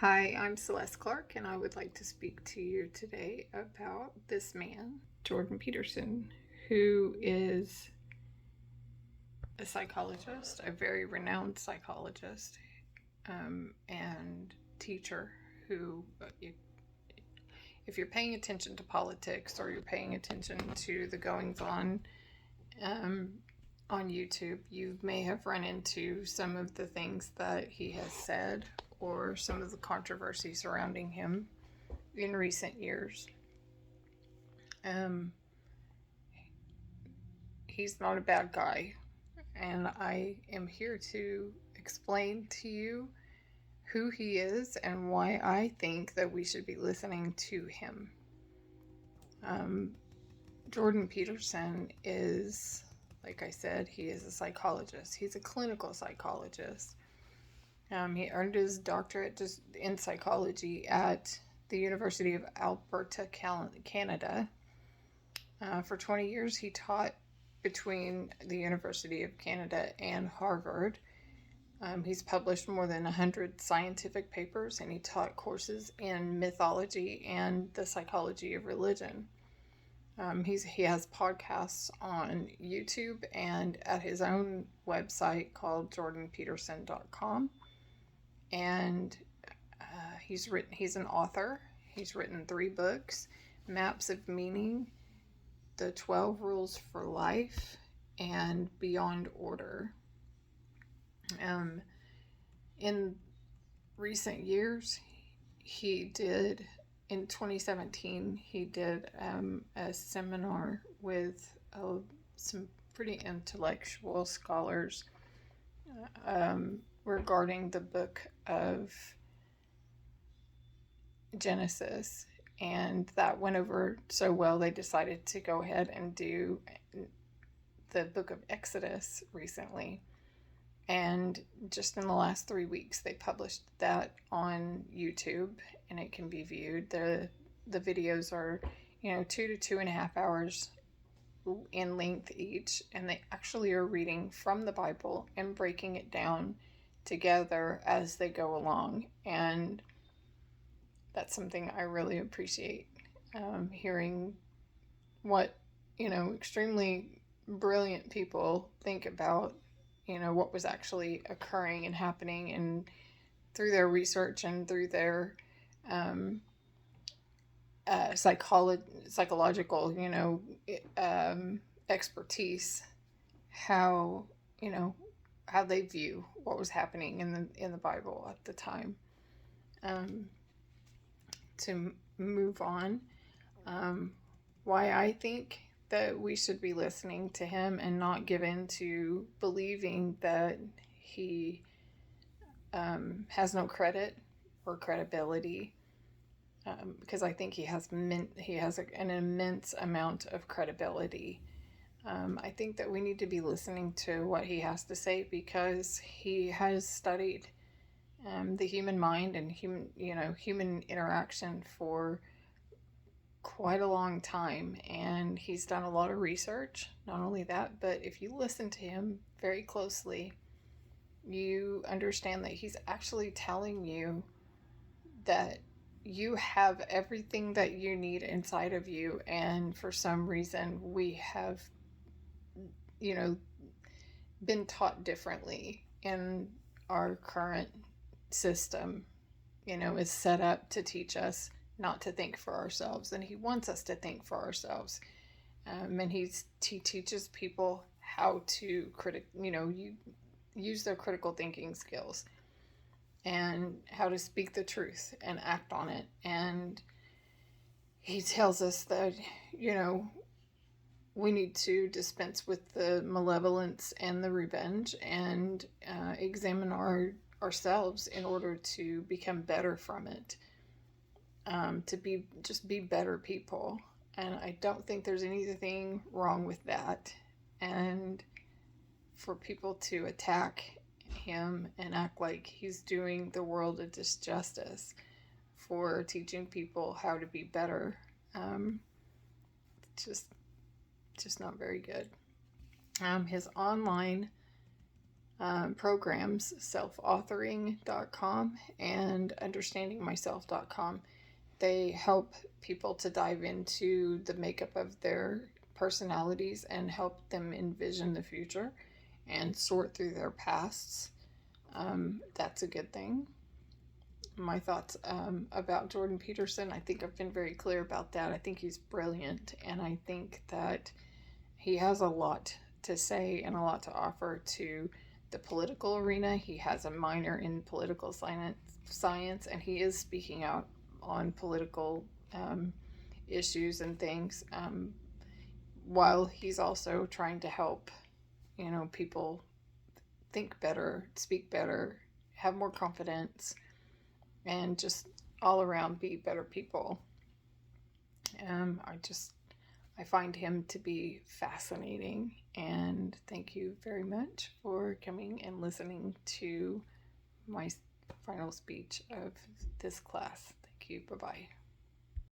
Hi, I'm Celeste Clark, and I would like to speak to you today about this man, Jordan Peterson, who is a psychologist, a very renowned psychologist, and teacher who, if you're paying attention to politics or you're paying attention to the goings um, on YouTube, you may have run into some of the things that he has said or some of the controversy surrounding him in recent years. Um, he's not a bad guy, and I am here to explain to you who he is and why I think that we should be listening to him. Um, Jordan Peterson is, like I said, he is a psychologist. He's a clinical psychologist. He earned his doctorate in psychology at the University of Alberta, Canada. For 20 years, he taught between the University of Canada and Harvard. He's published more than 100 scientific papers, and he taught courses in mythology and the psychology of religion. He has podcasts on YouTube and at his own website called jordanpeterson.com. And he's an author. He's written 3 books: Maps of Meaning, The 12 Rules for Life, and Beyond Order. In recent years, in 2017, he did a seminar with some pretty intellectual scholars regarding the book of Genesis. And that went over so well, they decided to go ahead and do the book of Exodus recently. And just in the last 3 weeks, they published that on YouTube, and it can be viewed. The videos are, 2 to 2.5 hours in length each, and they actually are reading from the Bible and breaking it down together as they go along. And that's something I really appreciate, hearing what, extremely brilliant people think about, what was actually occurring and happening, and through their research and through their psychological, expertise, how, how they view what was happening in the Bible at the time. To move on, why I think that we should be listening to him and not give in to believing that he has no credit or credibility, because I think he has an immense amount of credibility. I think that we need to be listening to what he has to say because he has studied the human mind and human interaction for quite a long time, and he's done a lot of research. Not only that, but if you listen to him very closely, you understand that he's actually telling you that you have everything that you need inside of you, and for some reason we have, been taught differently in our current system. Is set up to teach us not to think for ourselves, and he wants us to think for ourselves. And he teaches people how to use their critical thinking skills and how to speak the truth and act on it. And he tells us that, we need to dispense with the malevolence and the revenge and examine ourselves in order to become better from it, to be better people. And I don't think there's anything wrong with that. And for people to attack him and act like he's doing the world a disjustice for teaching people how to be better, just not very good. His online programs, selfauthoring.com and understandingmyself.com. They help people to dive into the makeup of their personalities and help them envision the future and sort through their pasts. That's a good thing. My thoughts about Jordan Peterson, I think I've been very clear about that. I think he's brilliant, and I think that he has a lot to say and a lot to offer to the political arena. He has a minor in political science, and he is speaking out on political issues and things, while he's also trying to help, people think better, speak better, have more confidence, and just all around be better people. I find him to be fascinating, and thank you very much for coming and listening to my final speech of this class. Thank you. Bye bye.